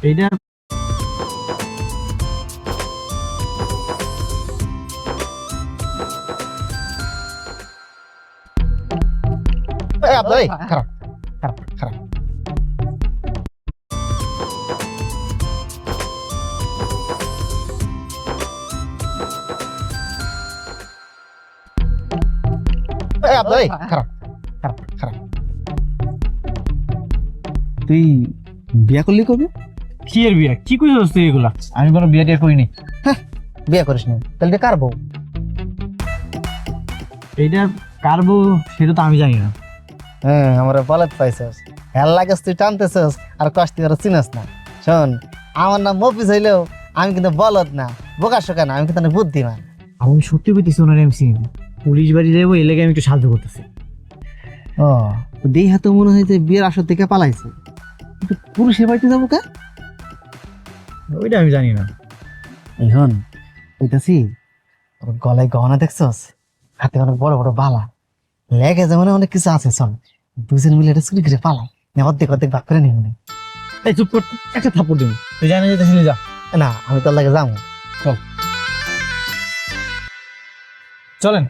এইটা আপনার খারাপ খারাপ খারাপ। আপনার খারাপ খারাপ খারাপ। তুই বিয়া করলি কবে? কি এর বিয়া? কি কইছস তুই এগুলা? আমি কোনো বিয়া টিয়া করিনি। বিয়া করিস নি? তাহলে কার বউ? এইটা কার বউ সেটা তো আমি জানি না। হ্যাঁ, আমার বলত পাইছস, হেল লাগেস তুই টানতেছস আর কষ্টি করে চিনস না। শোন, আমার নাম মফিজ হইলেও আমি কিন্তু বলদ না, বোকা শোকা না, আমি কিন্তু অনেক বুদ্ধিমান। আমি সত্যি কইতেছি ওনার এমসি পুলিশ বাড়ি যাবো এই লেগে আমি একটু সাহায্য করতেছি। ও, দেই হাতে মনে হয় যে বিয়ের আসর থেকে পালাইছে, কিন্তু পুরুষের বাড়িতে যাবো কা? ওইটা আমি জানি না। এখন কইতাছি, ওর গলায় গহনা দেখছস, হাতে অনেক বড় বড় বালা, লেগে যেমন অনেক কিছু আছে। চল দুজন মিলে এটা চুরি করে পালাই, না অর্ধেক অর্ধেক ভাগ করে নিব। এই চুপ কর, একটা থাপ্পড় দিবি। তুই জানি যেতেছিলি যা। না, আমি তোর লাগে যাবো। চলেন,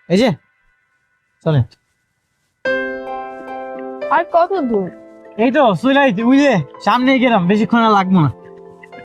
এই যে চলেন। আর কত দূর? এই তো চলে আইছি, বুঝলে সামনেই গেলাম, বেশিক্ষণ আর লাগবো না।